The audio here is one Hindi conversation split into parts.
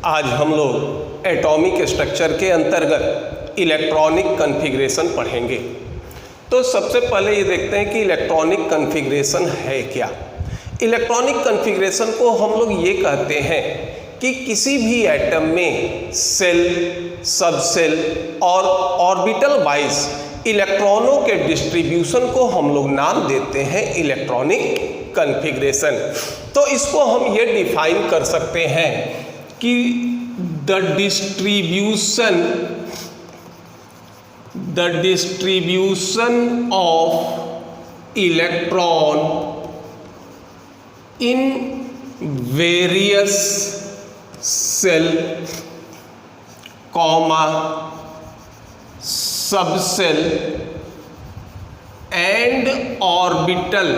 आज हम लोग एटॉमिक स्ट्रक्चर के अंतर्गत इलेक्ट्रॉनिक कॉन्फ़िगरेशन पढ़ेंगे। तो सबसे पहले ये देखते हैं कि इलेक्ट्रॉनिक कॉन्फ़िगरेशन है क्या। इलेक्ट्रॉनिक कॉन्फ़िगरेशन को हम लोग ये कहते हैं कि किसी भी एटम में सेल, सबसेल और ऑर्बिटल वाइज इलेक्ट्रॉनों के डिस्ट्रीब्यूशन को हम लोग नाम देते हैं इलेक्ट्रॉनिक कॉन्फ़िगरेशन। तो इसको हम ये डिफाइन कर सकते हैं कि the distribution of electron in various shell comma subshell and orbital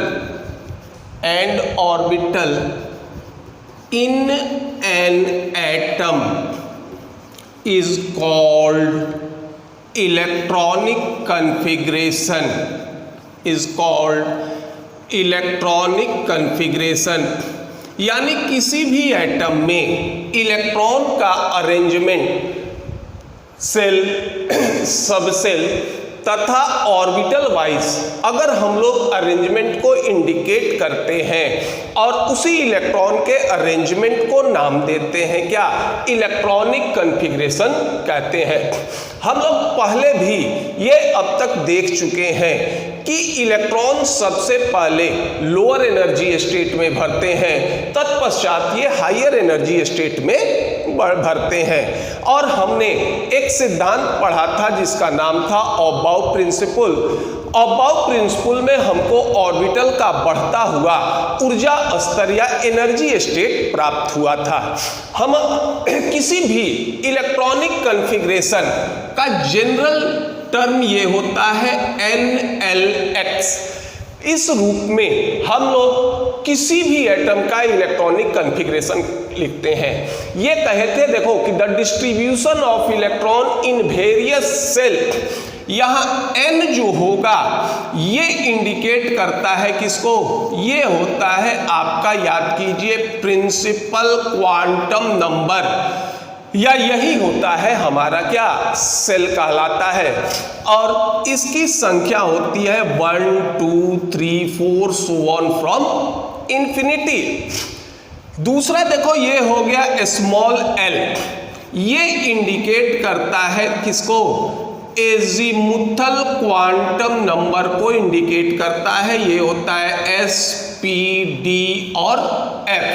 in an atom is called electronic configuration, यानी किसी भी एटम में इलेक्ट्रॉन का अरेंजमेंट सेल, सबसेल तथा ऑर्बिटल वाइज अगर हम लोग अरेंजमेंट को इंडिकेट करते हैं और उसी इलेक्ट्रॉन के अरेंजमेंट को नाम देते हैं क्या, इलेक्ट्रॉनिक कॉन्फ़िगरेशन कहते हैं। हम लोग पहले भी ये अब तक देख चुके हैं कि इलेक्ट्रॉन सबसे पहले लोअर एनर्जी स्टेट में भरते हैं, तत्पश्चात ये हायर एनर्जी स्टेट में भरते हैं। और हमने एक सिद्धांत पढ़ा था जिसका नाम था ऑबाउ प्रिंसिपल। ऑबाउ प्रिंसिपल में हमको ऑर्बिटल का बढ़ता हुआ ऊर्जा स्तर या एनर्जी स्टेट प्राप्त हुआ था। हम किसी भी इलेक्ट्रॉनिक कॉन्फ़िगरेशन का जनरल टर्म ये होता है NLX। इस रूप में हम लोग किसी भी एटम का इलेक्ट्रॉनिक कॉन्फ़िगरेशन लिखते हैं। ये कहे थे देखो कि the distribution of electron in various shell, यहाँ N जो होगा ये इंडिकेट करता है किसको, ये होता है आपका, याद कीजिए, प्रिंसिपल क्वांटम नंबर, या यही होता है हमारा क्या, सेल कहलाता है। और इसकी संख्या होती है 1 2 3 4 so on फ्रॉम इंफिनिटी। दूसरा देखो ये हो गया स्मॉल l, ये इंडिकेट करता है किसको, एजीमुथल क्वांटम नंबर को इंडिकेट करता है, ये होता है S P D और F।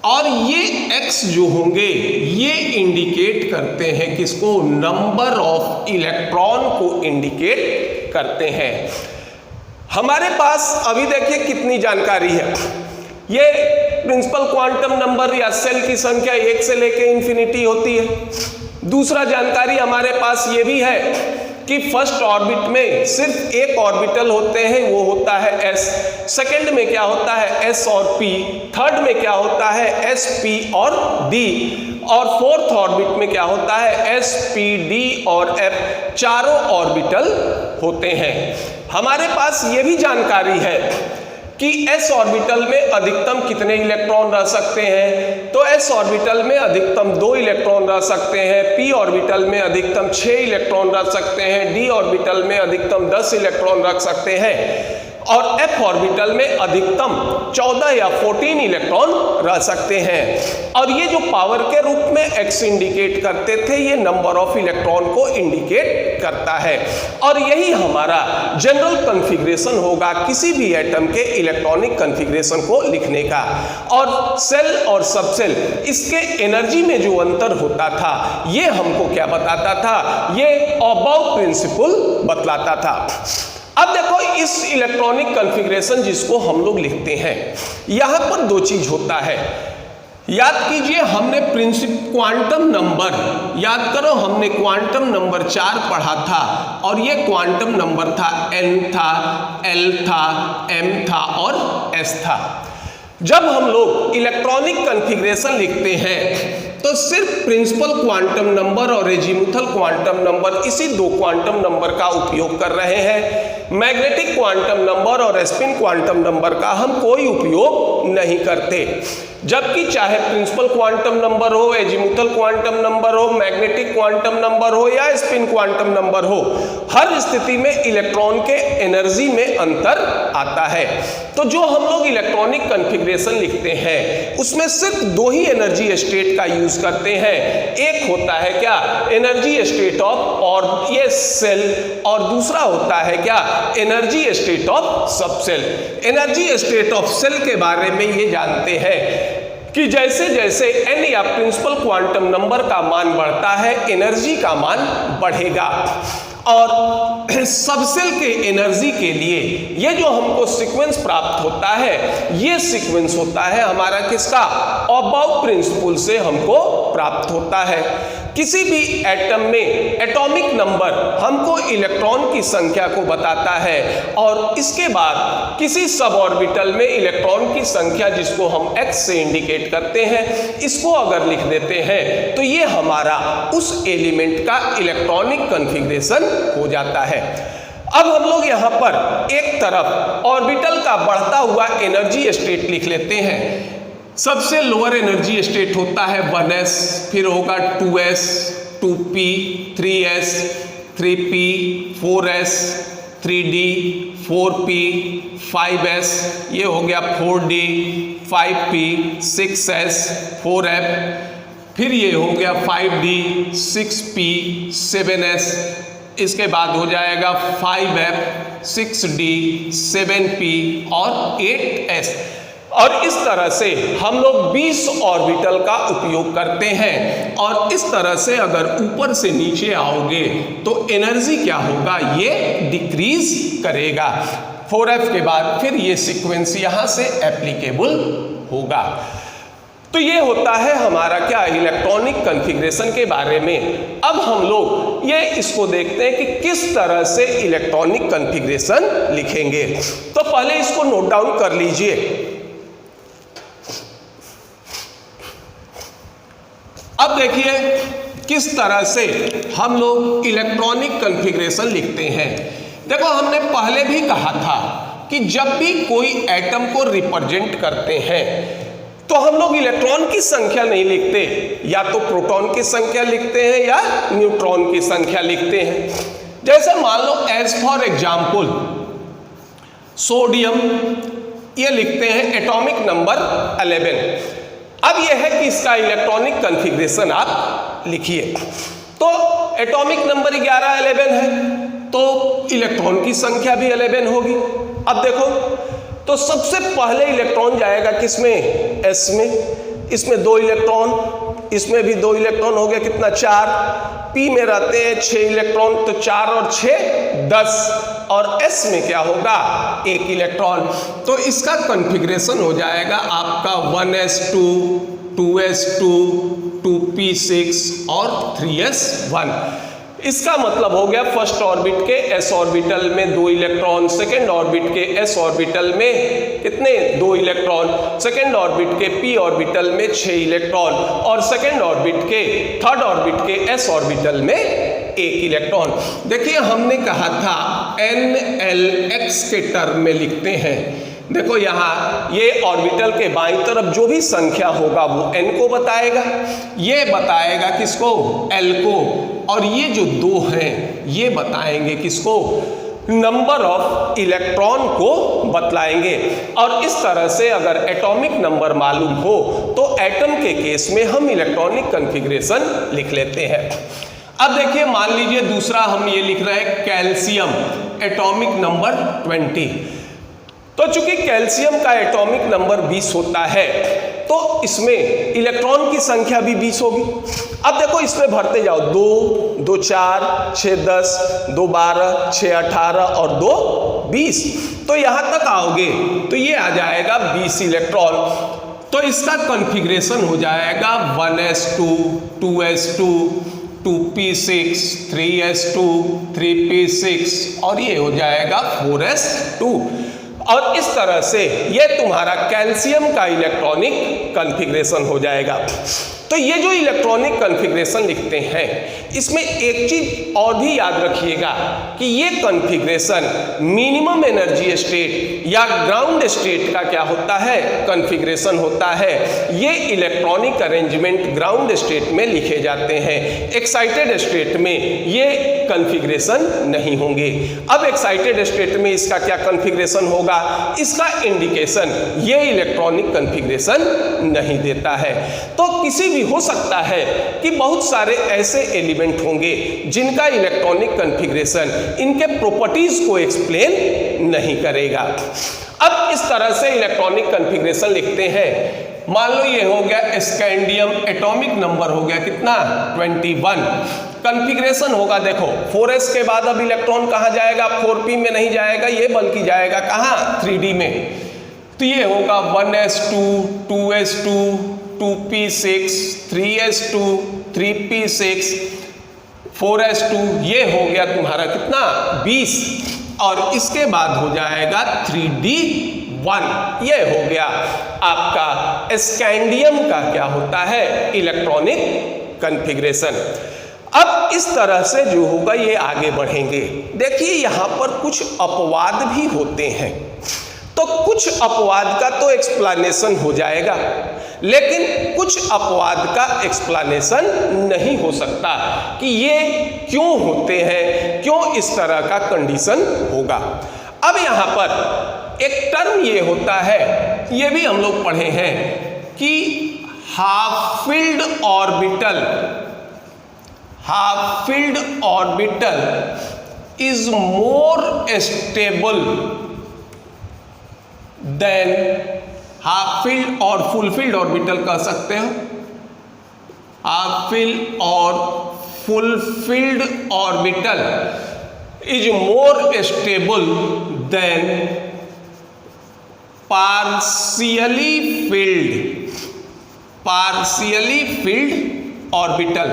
और ये x जो होंगे ये इंडिकेट करते हैं किसको, नंबर ऑफ इलेक्ट्रॉन को इंडिकेट करते हैं। हमारे पास अभी देखिए कितनी जानकारी है। ये प्रिंसिपल क्वांटम नंबर या सेल की संख्या 1 से लेके इंफिनिटी होती है। दूसरा जानकारी हमारे पास ये भी है कि फर्स्ट ऑर्बिट में सिर्फ एक ऑर्बिटल होते हैं, वो होता है s। सेकंड में क्या होता है, s और p। थर्ड में क्या होता है, s p और d। और फोर्थ ऑर्बिट में क्या होता है, s p d और f। चारों ऑर्बिटल होते हैं। हमारे पास ये भी जानकारी है कि s ऑर्बिटल में अधिकतम कितने इलेक्ट्रॉन रह सकते हैं, तो s ऑर्बिटल में अधिकतम 2 इलेक्ट्रॉन रह सकते हैं, p ऑर्बिटल में अधिकतम 6 इलेक्ट्रॉन रख सकते हैं, d ऑर्बिटल में अधिकतम 10 इलेक्ट्रॉन रख सकते हैं, और f ऑर्बिटल में अधिकतम 14 या 14 इलेक्ट्रॉन रह सकते हैं। और ये जो पावर के रूप में x इंडिकेट करते थे, ये नंबर ऑफ इलेक्ट्रॉन को इंडिकेट करता है। और यही हमारा जनरल कॉन्फ़िगरेशन होगा किसी भी एटम के इलेक्ट्रॉनिक कॉन्फ़िगरेशन को लिखने का। और सेल और सबसेल, इसके एनर्जी में जो अंतर होता था ये हमको क्या बताता था, ये ऑबाउ प्रिंसिपल बतलाता था। अब देखो इस इलेक्ट्रॉनिक कॉन्फ़िगरेशन जिसको हम लोग लिखते हैं, यहाँ पर 2 चीज होता है। याद कीजिए हमने क्वांटम नंबर, याद करो हमने क्वांटम नंबर 4 पढ़ा था, और ये क्वांटम नंबर था n था, l था, m था और s था। जब हम लोग इलेक्ट्रॉनिक कॉन्फ़िगरेशन लिखते हैं तो सिर्फ प्रिंसिपल क्वांटम नंबर और एजीमुथल क्वांटम नंबर, इसी दो क्वांटम नंबर का उपयोग कर रहे हैं। मैग्नेटिक क्वांटम नंबर और स्पिन क्वांटम नंबर का हम कोई उपयोग नहीं करते। जबकि चाहे प्रिंसिपल क्वांटम नंबर हो, एजीमुथल क्वांटम नंबर हो, मैग्नेटिक क्वांटम नंबर हो या स्पिन क्वांटम नंबर हो, हर स्थिति में इलेक्ट्रॉन के एनर्जी में अंतर आता है। तो जो हम लोग इलेक्ट्रॉनिक कॉन्फ़िगरेशन लिखते हैं उसमें सिर्फ दो ही एनर्जी स्टेट का यूज करते हैं। एक होता है क्या, एनर्जी स्टेट ऑफ और ये सेल, और दूसरा होता है क्या, energy state of subshell. Energy state of shell के बारे में ये जानते हैं कि जैसे जैसे n या प्रिंसिपल क्वांटम नंबर का मान बढ़ता है एनर्जी का मान बढ़ेगा। और सबसेल के एनर्जी के लिए ये जो हमको सीक्वेंस प्राप्त होता है, ये सीक्वेंस होता है हमारा किसका, अबाउ प्रिंसिपल से हमको प्राप्त होता है। किसी भी एटम में एटॉमिक नंबर हमको इलेक्ट्रॉन की संख्या को बताता है, और इसके बाद किसी सब ऑर्बिटल में इलेक्ट्रॉन की संख्या जिसको हम x से इंडिकेट करते हैं, इसको अगर लिख देते हैं तो ये हमारा उस एलिमेंट का इलेक्ट्रॉनिक कॉन्फ़िगरेशन हो जाता है। अब हम लोग यहाँ पर एक तरफ ऑर्बिटल का बढ़ता हुआ एनर्जी स्टेट लिख लेते हैं। सबसे लोअर एनर्जी स्टेट होता है 1s, फिर होगा 2s, 2p, 3s, 3p, 4s, 3d, 4p, 5s, ये हो गया 4d, 5p, 6s, 4f, फिर ये हो गया 5d, 6p, 7s, इसके बाद हो जाएगा 5f, 6d, 7p और 8s। और इस तरह से हम लोग 20 ऑर्बिटल का उपयोग करते हैं। और इस तरह से अगर ऊपर से नीचे आओगे तो एनर्जी क्या होगा, ये डिक्रीज करेगा। 4f के बाद फिर ये सीक्वेंस यहाँ से एप्लीकेबल होगा। तो ये होता है हमारा क्या, इलेक्ट्रॉनिक कॉन्फ़िगरेशन के बारे में। अब हम लोग ये इसको देखते हैं कि किस तरह से इलेक्ट्रॉनिक कॉन्फ़िगरेशन लिखेंगे। तो पहले इसको नोट डाउन कर लीजिए। अब देखिए किस तरह से हम लोग इलेक्ट्रॉनिक कॉन्फ़िगरेशन लिखते हैं। देखो हमने पहले भी कहा था कि जब भी कोई एटम को रिप्रेजेंट करते हैं तो हम लोग इलेक्ट्रॉन की संख्या नहीं लिखते, या तो प्रोटॉन की संख्या लिखते हैं या न्यूट्रॉन की संख्या लिखते हैं। जैसे मान लो एज फॉर एग्जाम्पल सोडियम, ये लिखते हैं एटॉमिक नंबर 11। अब यह है कि इसका इलेक्ट्रॉनिक कॉन्फ़िगरेशन आप लिखिए। तो एटॉमिक नंबर 11 11 है, तो इलेक्ट्रॉन की संख्या भी 11 होगी। अब देखो तो सबसे पहले इलेक्ट्रॉन जाएगा किसमें, s में, इसमें 2 इलेक्ट्रॉन, इसमें भी 2 इलेक्ट्रॉन हो गया कितना, 4। p में रहते हैं 6 इलेक्ट्रॉन, तो 4 और 6 10, और s में क्या होगा, 1 इलेक्ट्रॉन। तो इसका कॉन्फ़िगरेशन हो जाएगा आपका 1s2, 2s2, 2p6 और 3s1। इसका मतलब हो गया फर्स्ट ऑर्बिट के s ऑर्बिटल में 2 इलेक्ट्रॉन, सेकेंड ऑर्बिट के s ऑर्बिटल में कितने, 2 इलेक्ट्रॉन, सेकेंड ऑर्बिट के p ऑर्बिटल में 6 इलेक्ट्रॉन, और सेकेंड ऑर्बिट के थर्ड ऑर्बिट के s ऑर्बिटल में 1 इलेक्ट्रॉन। देखिए हमने कहा था nlx के टर्म में लिखते हैं। देखो यहाँ ये ऑर्बिटल के बाईं तरफ जो भी संख्या होगा वो n को बताएगा, ये बताएगा किसको, l को, और ये जो 2 हैं ये बताएंगे किसको, नंबर ऑफ इलेक्ट्रॉन को बतलाएंगे। और इस तरह से अगर एटॉमिक नंबर मालूम हो तो एटम के केस में हम इलेक्ट्रॉनिक कॉन्फ़िगरेशन लिख लेते हैं। अब देखिए मान लीजिए दूसरा हम ये लिख रहे हैं कैल्शियम, एटॉमिक नंबर 20। तो चूंकि कैल्शियम का एटॉमिक नंबर 20 होता है तो इसमें इलेक्ट्रॉन की संख्या भी 20 होगी। अब देखो इसमें भरते जाओ, 2 2 4 6 10, 2 12, 6 18 और 2 20। तो यहाँ तक आओगे तो ये आ जाएगा 20 इलेक्ट्रॉन। तो इसका कॉन्फ़िगरेशन हो जाएगा 1s2, 2s2, 2p6, 3s2, 3p6 और ये हो जाएगा 4s2। और इस तरह से ये तुम्हारा कैल्शियम का इलेक्ट्रॉनिक कॉन्फ़िगरेशन हो जाएगा। तो ये जो इलेक्ट्रॉनिक कॉन्फ़िगरेशन लिखते हैं, इसमें एक चीज और भी याद रखिएगा कि ये कॉन्फ़िगरेशन मिनिमम एनर्जी स्टेट या ग्राउंड स्टेट का क्या होता है, कॉन्फ़िगरेशन होता है। ये इलेक्ट्रॉनिक अरेंजमेंट ग्राउंड स्टेट में लिखे जाते हैं, एक्साइटेड स्टेट में ये कॉन्फ़िगरेशन नहीं होंगे। अब एक्साइटेड स्टेट में इसका क्या कॉन्फ़िगरेशन होगा, इसका इंडिकेशन ये इलेक्ट्रॉनिक कॉन्फ़िगरेशन नहीं देता है। तो किसी भी हो सकता है कि बहुत सारे ऐसे एलिमेंट होंगे जिनका इलेक्ट्रॉनिक कॉन्फ़िगरेशन इनके प्रॉपर्टीज को एक्सप्लेन नहीं करेगा। अब इस तरह से इलेक्ट्रॉनिक कॉन्फ़िगरेशन लिखते हैं। मान लो ये हो गया स्कैंडियम, एटॉमिक नंबर हो गया कितना, 21। कॉन्फ़िगरेशन होगा देखो 4s के बाद अब इलेक्ट्रॉन कहाँ जाएगा, 4p में नहीं जाएगा ये, बल्कि जाएगा कहाँ, 3d में। तो ये होगा 1s2, 2s2, 2p6, 3s2, 3p6, 4s2, ये हो गया तुम्हारा कितना, 20। और इसके बाद हो जाएगा 3d1। ये हो गया आपका स्कैंडियम का क्या होता है, इलेक्ट्रॉनिक कॉन्फ़िगरेशन। अब इस तरह से जो होगा ये आगे बढ़ेंगे। देखिए यहाँ पर कुछ अपवाद भी होते हैं, तो कुछ अपवाद का तो एक्सप्लेनेशन हो जाएगा, लेकिन कुछ अपवाद का एक्सप्लेनेशन नहीं हो सकता कि ये क्यों होते हैं, क्यों इस तरह का कंडीशन होगा। अब यहाँ पर एक टर्म ये होता है, ये भी हम लोग पढ़े हैं कि half filled orbital is more stable than half field और फुल फील्ड ऑर्बिटल कह सकते हो। हाफ फील्ड और full filled orbital is more stable then partially filled orbital.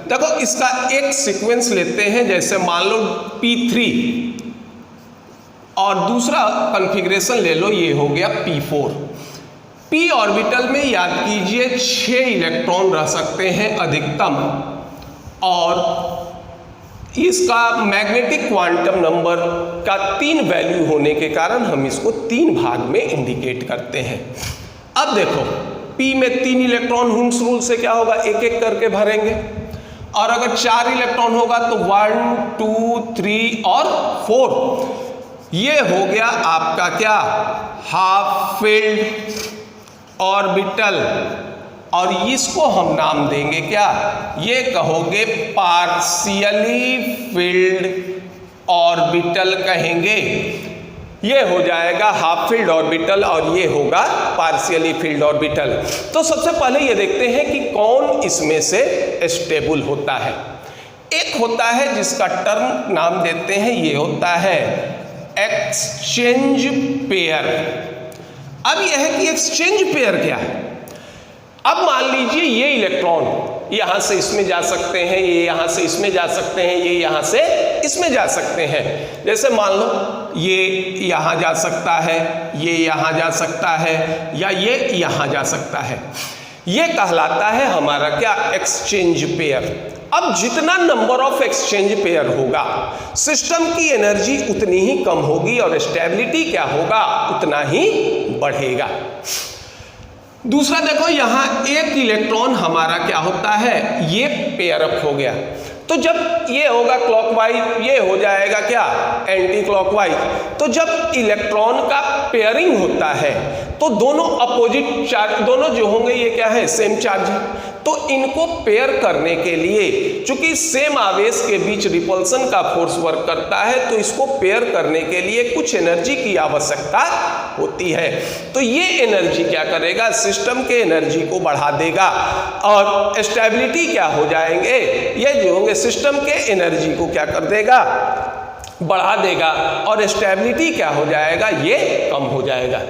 देखो इसका एक सीक्वेंस लेते हैं, जैसे मान लो p3 और दूसरा कॉन्फ़िगरेशन ले लो, ये हो गया p4। p ऑर्बिटल में याद कीजिए 6 इलेक्ट्रॉन रह सकते हैं अधिकतम, और इसका मैग्नेटिक क्वांटम नंबर का 3 वैल्यू होने के कारण हम इसको 3 भाग में इंडिकेट करते हैं। अब देखो p में 3 इलेक्ट्रॉन हुम्स रूल से क्या होगा, एक एक करके भरेंगे, और अगर 4 इलेक्ट्रॉन होगा तो 1 2 3 और 4। ये हो गया आपका क्या, हाफ फील्ड ऑर्बिटल, और इसको हम नाम देंगे क्या, ये कहोगे पार्शियली फील्ड ऑर्बिटल कहेंगे। ये हो जाएगा हाफ फील्ड ऑर्बिटल और ये होगा पार्शियली फील्ड ऑर्बिटल। तो सबसे पहले ये देखते हैं कि कौन इसमें से स्टेबल होता है। एक होता है जिसका टर्म नाम देते हैं, ये होता है एक्सचेंज पेयर। अब यह है कि एक्सचेंज पेयर क्या है। अब मान लीजिए ये इलेक्ट्रॉन यहां से इसमें जा सकते हैं, ये यहां से इसमें जा सकते हैं, ये यहां से इसमें जा सकते हैं। जैसे मान लो ये यहां जा सकता है, ये यहां जा सकता है, या ये यहां जा सकता है। ये कहलाता है हमारा क्या, एक्सचेंज पेयर। अब जितना नंबर ऑफ एक्सचेंज पेयर होगा, सिस्टम की एनर्जी उतनी ही कम होगी और स्टेबिलिटी क्या होगा, उतना ही बढ़ेगा। दूसरा देखो यहां एक इलेक्ट्रॉन हमारा क्या होता है, ये पेयर अप हो गया, तो जब ये होगा क्लॉकवाइज, ये हो जाएगा क्या, एंटी क्लॉकवाइज। तो जब इलेक्ट्रॉन का पेयरिंग होता है तो दोनों अपोजिट चार्ज, दोनों जो होंगे ये क्या है, सेम चार्ज है। तो इनको पेयर करने के लिए, चूंकि सेम आवेश के बीच रिपल्सन का फोर्स वर्क करता है, तो इसको पेयर करने के लिए कुछ एनर्जी की आवश्यकता होती है। तो ये एनर्जी क्या करेगा, सिस्टम के एनर्जी को बढ़ा देगा, और स्टेबिलिटी क्या हो जाएंगे, ये जो होंगे सिस्टम के एनर्जी को क्या कर देगा, बढ़ा देगा, और स्टेबिलिटी क्या हो जाएगा, ये कम हो जाएगा।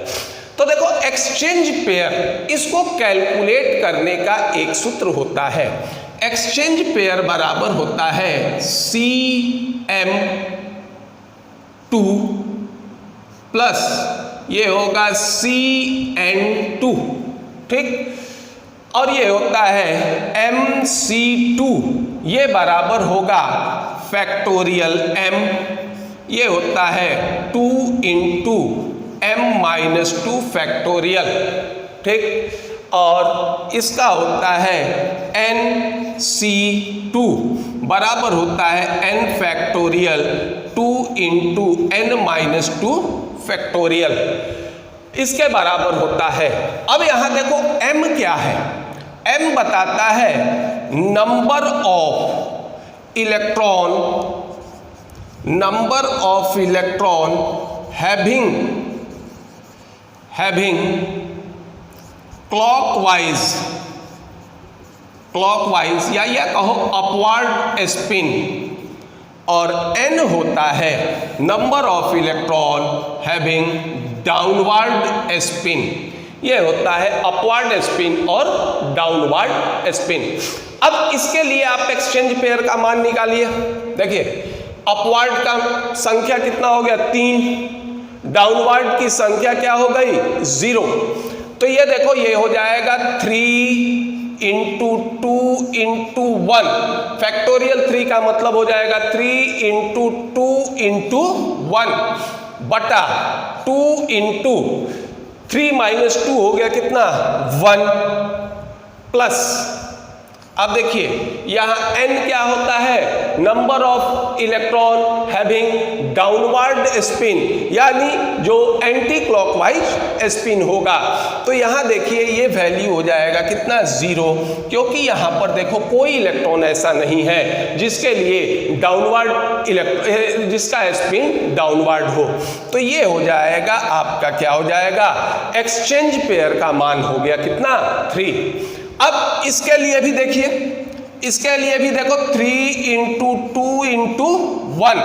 तो देखो एक्सचेंज पेयर, इसको कैलकुलेट करने का एक सूत्र होता है। एक्सचेंज पेयर बराबर होता है CM2 प्लस ये होगा CN2, ठीक। और ये होता है Mc2, ये बराबर होगा फैक्टोरियल m, ये होता है 2 इंटू m-2 फैक्टोरियल, ठीक। और इसका होता है Nc2 बराबर होता है n factorial 2 into n-2 factorial, इसके बराबर होता है। अब यहां देखो m क्या है, m बताता है number of electron having clockwise या कहो अपवर्ड स्पिन, और n होता है number of electron having downward spin, ये होता है अपवर्ड स्पिन और डाउनवर्ड स्पिन। अब इसके लिए आप एक्सचेंज पेयर का मान निकालिए। देखिए अपवर्ड का संख्या कितना हो गया 3, डाउनवर्ड की संख्या क्या हो गई 0, तो ये देखो ये हो जाएगा 3 इंटू 2 इंटू 1, फैक्टोरियल 3 का मतलब हो जाएगा 3 इंटू 2 इंटू 1 बटा 2 इंटू 3 माइनस 2 हो गया कितना 1 प्लस, अब देखिए यहां n क्या होता है number of electron having downward spin, यानी जो एंटी क्लॉकवाइज स्पिन होगा। तो यहां देखिए ये वैल्यू हो जाएगा कितना 0, क्योंकि यहां पर देखो कोई इलेक्ट्रॉन ऐसा नहीं है जिसके लिए जिसका स्पिन डाउनवर्ड हो। तो ये हो जाएगा आपका क्या हो जाएगा एक्सचेंज पेयर का मान हो गया कितना 3। अब इसके लिए भी देखिए, इसके लिए भी देखो 3 इंटू 2 इंटू 1,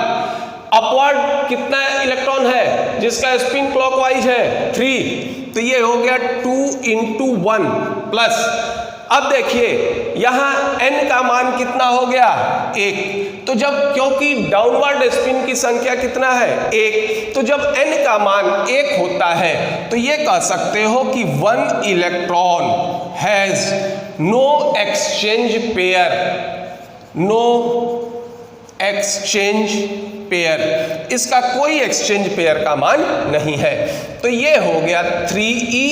अपवर्ड कितना इलेक्ट्रॉन है जिसका स्पिन क्लॉकवाइज है 3, तो ये हो गया 2 इंटू 1 प्लस, अब देखिए यहां n का मान कितना हो गया 1, तो जब क्योंकि डाउनवर्ड स्पिन की संख्या कितना है 1, तो जब n का मान 1 होता है तो ये कह सकते हो कि 1 electron has no exchange pair, इसका कोई एक्सचेंज पेयर का मान नहीं है। तो ये हो गया 3e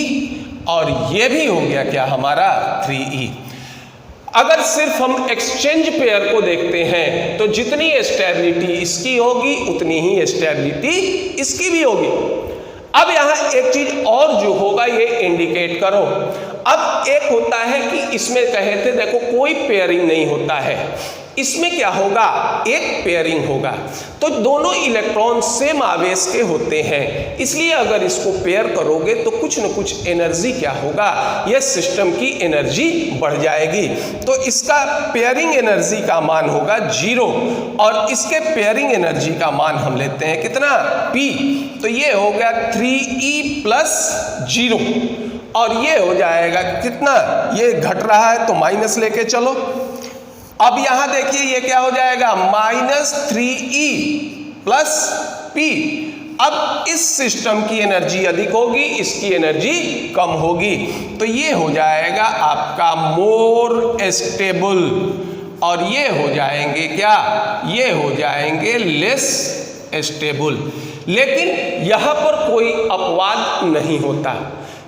और ये भी हो गया क्या हमारा 3e। अगर सिर्फ हम एक्सचेंज पेयर को देखते हैं तो जितनी स्टेबिलिटी इसकी होगी उतनी ही स्टेबिलिटी इसकी भी होगी। अब यहां एक चीज और जो होगा ये इंडिकेट करो। अब एक होता है कि इसमें कहे थे देखो कोई पेयरिंग नहीं होता है, इसमें क्या होगा एक पेयरिंग होगा, तो दोनों इलेक्ट्रॉन सेम आवेश के होते हैं, इसलिए अगर इसको पेयर करोगे तो कुछ न कुछ एनर्जी क्या होगा, यह सिस्टम की एनर्जी बढ़ जाएगी। तो इसका पेयरिंग एनर्जी का मान होगा 0 और इसके पेयरिंग एनर्जी का मान हम लेते हैं कितना P, तो ये हो गया 3e प्लस 0 और ये हो जाएगा कितना, ये घट रहा है तो माइनस लेके चलो। अब यहां देखिए ये क्या हो जाएगा -3e प्लस P। अब इस सिस्टम की एनर्जी अधिक होगी, इसकी एनर्जी कम होगी, तो ये हो जाएगा आपका मोर स्टेबल और ये हो जाएंगे क्या, ये हो जाएंगे लेस स्टेबल। लेकिन यहां पर कोई अपवाद नहीं होता,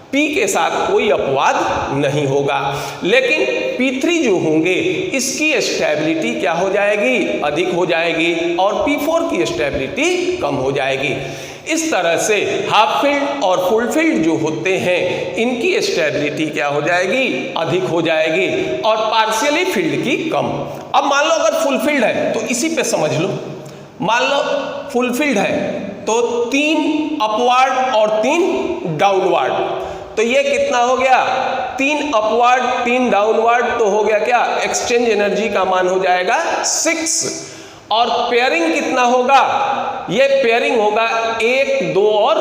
P के साथ कोई अपवाद नहीं होगा, लेकिन P3 जो होंगे इसकी स्टेबिलिटी क्या हो जाएगी, अधिक हो जाएगी और P4 की स्टेबिलिटी कम हो जाएगी। इस तरह से हाफ फील्ड और फुल फील्ड जो होते हैं इनकी स्टेबिलिटी क्या हो जाएगी, अधिक हो जाएगी और पार्शियली फील्ड की कम। अब मान लो अगर फुल फील्ड है तो इसी पे समझ लो, मान लो फुल फील्ड है तो 3 अपवर्ड और 3 डाउनवर्ड, तो ये कितना हो गया 3 अपवर्ड 3 डाउनवर्ड, तो हो गया क्या एक्सचेंज एनर्जी का मान हो जाएगा 6 और पेयरिंग कितना होगा, ये पेयरिंग होगा 1 2 और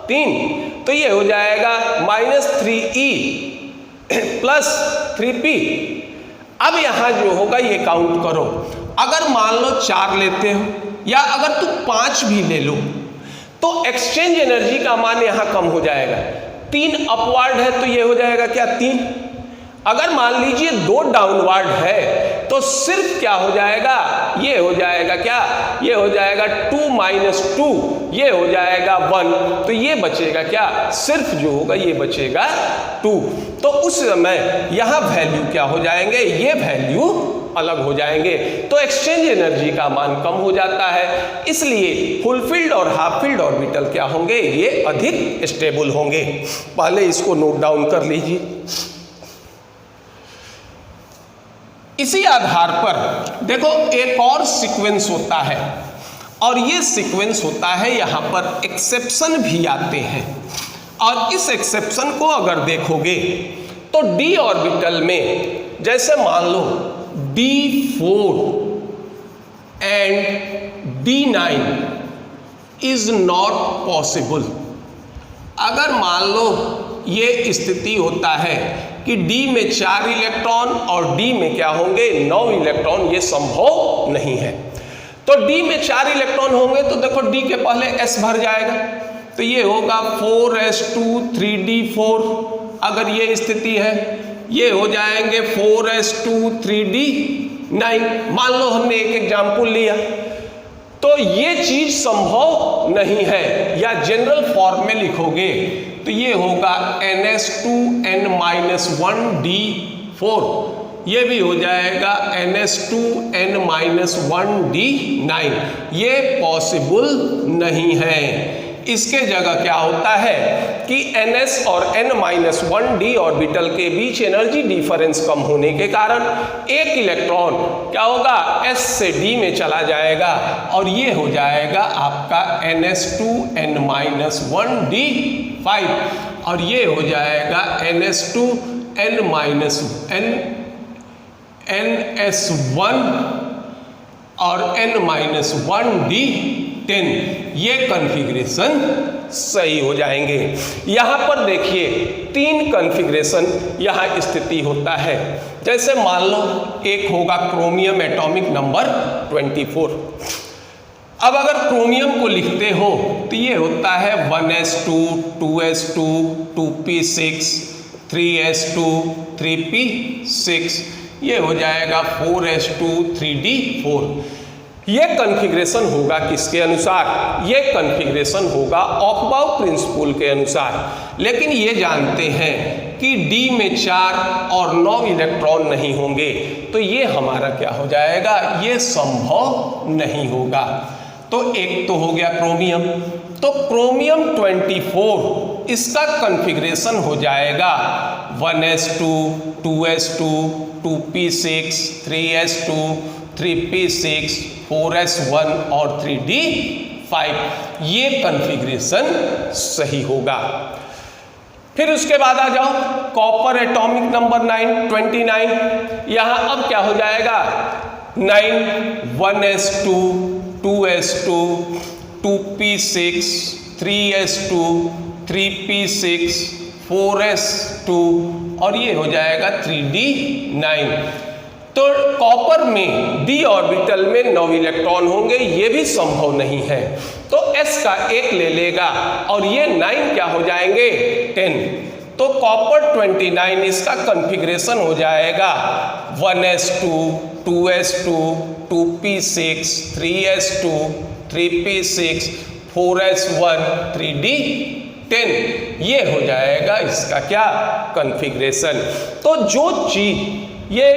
3, तो ये हो जाएगा -3e प्लस 3p। अब यहां जो होगा ये काउंट करो, अगर मान लो 4 लेते हो या अगर तुम 5 भी ले लो तो एक्सचेंज एनर्जी का मान यहां कम हो जाएगा। 3 अपवर्ड है तो ये हो जाएगा क्या 3, अगर मान लीजिए 2 डाउनवर्ड है तो सिर्फ क्या हो जाएगा, ये हो जाएगा क्या, ये हो जाएगा 2 माइनस 2, ये हो जाएगा 1, तो ये बचेगा क्या, सिर्फ जो होगा ये बचेगा 2। तो उस समय यहां वैल्यू क्या हो जाएंगे, ये वैल्यू अलग हो जाएंगे, तो एक्सचेंज एनर्जी का मान कम हो जाता है। इसलिए फुलफिल्ड और हाफ फिल्ड ऑर्बिटल क्या होंगे, ये अधिक स्टेबल होंगे। पहले इसको नोट डाउन कर लीजिए। इसी आधार पर देखो एक और सीक्वेंस होता है, और ये सीक्वेंस होता है, यहां पर एक्सेप्शन भी आते हैं, और इस एक्सेप्शन को अगर देखोगे तो डी ऑर्बिटल में जैसे मान लो D4 and D9 is not possible. अगर मान लो ये स्थिति होता है कि D में 4 इलेक्ट्रॉन और D में क्या होंगे 9 इलेक्ट्रॉन, ये संभव नहीं है। तो D में 4 इलेक्ट्रॉन होंगे तो देखो D के पहले S भर जाएगा, तो ये होगा 4s2 3d4। अगर ये स्थिति है, ये हो जाएंगे 4s2 3d9। मान लो हमने एक एग्जाम्पल लिया, तो ये चीज संभव नहीं है, या जनरल फॉर्म में लिखोगे तो ये होगा ns2n-1d4, ये भी हो जाएगा ns2n-1d9। ये पॉसिबल नहीं है। इसके जगह क्या होता है कि ns और n-1d ऑर्बिटल के बीच एनर्जी डिफरेंस कम होने के कारण एक इलेक्ट्रॉन क्या होगा s से d में चला जाएगा, और ये हो जाएगा आपका ns2n-1d5, और ये हो जाएगा ns1 और n-1d10। ये कॉन्फ़िगरेशन सही हो जाएंगे। यहां पर देखिए 3 कॉन्फ़िगरेशन यहां स्थिति होता है। जैसे मान लो एक होगा क्रोमियम एटॉमिक नंबर 24। अब अगर क्रोमियम को लिखते हो तो ये होता है 1s2 2s2 2p6 3s2 3p6, ये हो जाएगा 4s2 3d4। ये कॉन्फ़िगरेशन होगा किसके अनुसार, ये कॉन्फ़िगरेशन होगा ऑफबाउ प्रिंसिपल के अनुसार। लेकिन ये जानते हैं कि D में 4 और 9 इलेक्ट्रॉन नहीं होंगे, तो ये हमारा क्या हो जाएगा, ये संभव नहीं होगा। तो एक तो हो गया क्रोमियम, तो क्रोमियम 24 इसका कॉन्फ़िगरेशन हो जाएगा 1s2 2s2 2p6 3s2 3p6 4s1 और 3d5। ये कॉन्फ़िगरेशन सही होगा। फिर उसके बाद आ जाओ कॉपर एटॉमिक नंबर 29। यहाँ अब क्या हो जाएगा 9 1s2 2s2 2p6 3s2 3p6 4s2 और ये हो जाएगा 3d9। तो कॉपर में d ऑर्बिटल में 9 इलेक्ट्रॉन होंगे, ये भी संभव नहीं है। तो s का 1 ले लेगा और ये 9 क्या हो जाएंगे 10। तो कॉपर 29 इसका कॉन्फ़िगरेशन हो जाएगा 1s2 2s2 2p6 3s2 3p6 4s1 3d10। ये हो जाएगा इसका क्या कॉन्फ़िगरेशन। तो जो चीज ये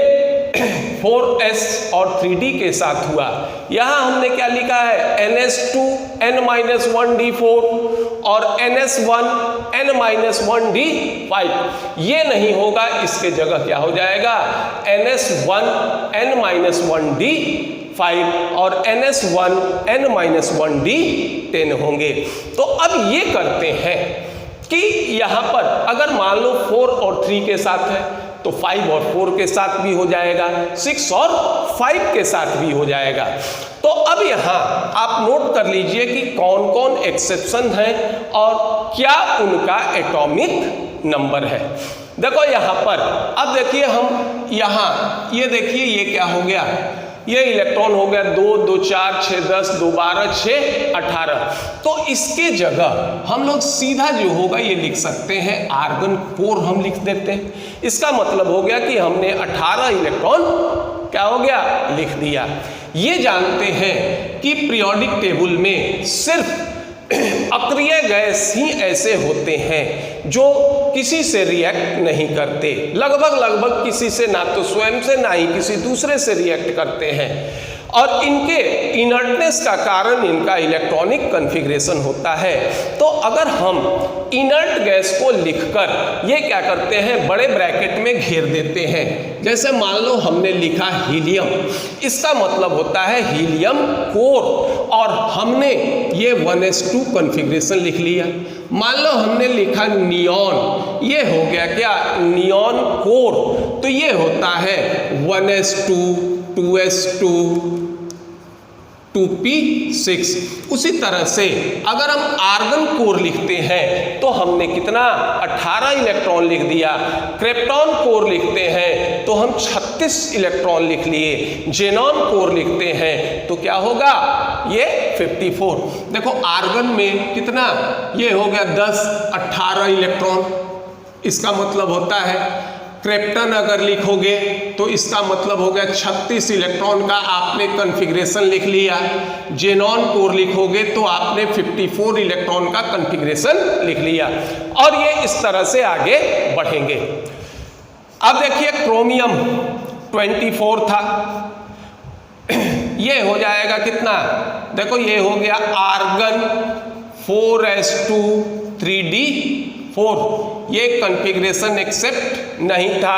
4s और 3d के साथ हुआ, यहां हमने क्या लिखा है ns2n-1d4 और ns1n-1d5। ये नहीं होगा, इसके जगह क्या हो जाएगा ns1n-1d5 और ns1n-1d10 होंगे। तो अब ये करते हैं कि यहां पर अगर मान लो 4 और 3 के साथ है तो 5 और 4 के साथ भी हो जाएगा, 6 और 5 के साथ भी हो जाएगा। तो अब यहाँ आप नोट कर लीजिए कि कौन कौन एक्सेप्शन है और क्या उनका एटॉमिक नंबर है। देखो यहाँ पर अब देखिए हम यहाँ ये देखिए ये क्या हो गया ये इलेक्ट्रॉन हो गया 2, 2 4, 6 10, 2 12, 6 18। तो इसके जगह हम लोग सीधा जो होगा ये लिख सकते हैं आर्गन कोर हम लिख देते हैं। इसका मतलब हो गया कि हमने 18 इलेक्ट्रॉन क्या हो गया लिख दिया। ये जानते हैं कि पीरियोडिक टेबल में सिर्फ अक्रिय गैस ही ऐसे होते हैं जो किसी से रिएक्ट नहीं करते, लगभग किसी से ना तो स्वयं से ना ही किसी दूसरे से रिएक्ट करते हैं, और इनके इनर्टनेस का कारण इनका इलेक्ट्रॉनिक कॉन्फ़िगरेशन होता है। तो अगर हम इनर्ट गैस को लिखकर ये क्या करते हैं बड़े ब्रैकेट में घेर देते हैं, जैसे मान लो हमने लिखा हीलियम, इसका मतलब होता है हीलियम कोर, और हमने ये 1s2 कॉन्फ़िगरेशन लिख लिया। मान लो हमने लिखा नियॉन, ये हो गया क्या नियॉन कोर, तो ये होता है 1s2 2s2 2p6। उसी तरह से अगर हम आर्गन कोर लिखते हैं तो हमने कितना 18 इलेक्ट्रॉन लिख दिया। क्रिप्टॉन कोर लिखते हैं तो हम 36 इलेक्ट्रॉन लिख लिए। जेनॉन कोर लिखते हैं तो क्या होगा ये 54। देखो आर्गन में कितना ये हो गया 10 18 इलेक्ट्रॉन, इसका मतलब होता है क्रिप्टन अगर लिखोगे तो इसका मतलब हो गया 36 इलेक्ट्रॉन का आपने कॉन्फ़िगरेशन लिख लिया। जेनॉन कोर लिखोगे तो आपने 54 इलेक्ट्रॉन का कॉन्फ़िगरेशन लिख लिया, और ये इस तरह से आगे बढ़ेंगे। अब देखिए क्रोमियम 24 था, ये हो जाएगा कितना, देखो ये हो गया आर्गन 4s2 3d4। ये कॉन्फ़िगरेशन एक्सेप्ट नहीं था,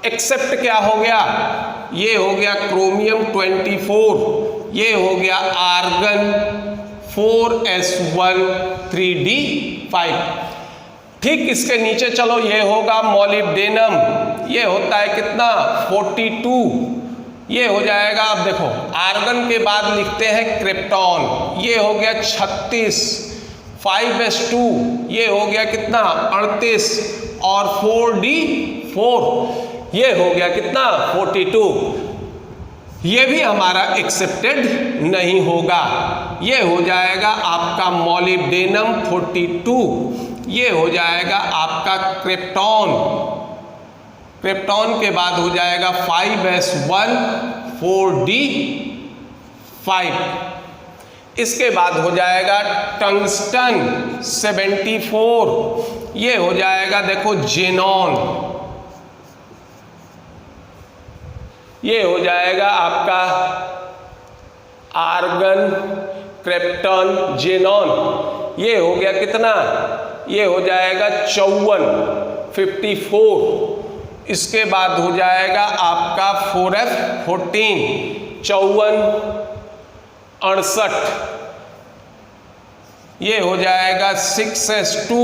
एक्सेप्ट क्या हो गया, ये हो गया क्रोमियम 24, ये हो गया आर्गन 4s1 3d5। ठीक इसके नीचे चलो ये होगा मॉलिब्डेनम, ये होता है कितना 42, ये हो जाएगा। अब देखो आर्गन के बाद लिखते हैं क्रिप्टॉन, ये हो गया 36, 5s2 ये हो गया कितना 38, और 4d4 ये हो गया कितना 42। ये भी हमारा एक्सेप्टेड नहीं होगा, ये हो जाएगा आपका मॉलिब्डेनम 42, ये हो जाएगा आपका क्रिप्टॉन, क्रिप्टॉन के बाद हो जाएगा 5s1 4d5। इसके बाद हो जाएगा टंगस्टन 74, ये हो जाएगा देखो जेनॉन, ये हो जाएगा आपका आर्गन क्रिप्टन जेनॉन, ये हो गया कितना, ये हो जाएगा 54 54। इसके बाद हो जाएगा आपका 4f14 54 68, ये हो जाएगा 6s2,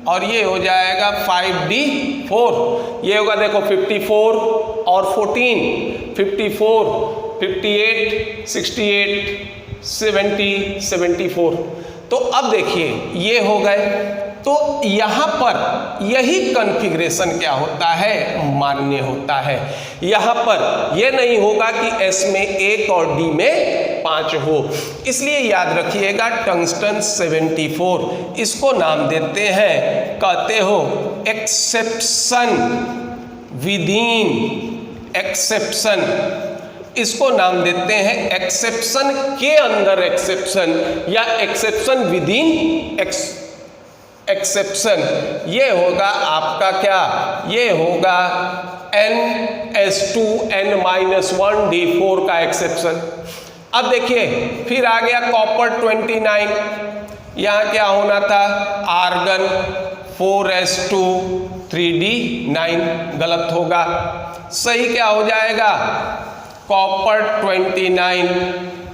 और ये हो जाएगा 5d4। ये होगा देखो 54 और 14, 54 58 68 70 74। तो अब देखिए ये हो गए, तो यहाँ पर यही कॉन्फ़िगरेशन क्या होता है मान्य होता है। यहाँ पर यह नहीं होगा कि S में 1 और D में 5 हो, इसलिए याद रखिएगा टंगस्टन 74 इसको नाम देते हैं, कहते हो एक्सेप्शन विदिन एक्सेप्शन, इसको नाम देते हैं एक्सेप्शन के अंदर एक्सेप्शन या एक्सेप्शन विदिन एक्सेप्शन। ये होगा आपका क्या, ये होगा NS2 N-1D4 का एक्सेप्शन। अब देखिए फिर आ गया कॉपर 29, यहाँ क्या होना था आर्गन 4s2 3d9, गलत होगा, सही क्या हो जाएगा कॉपर 29,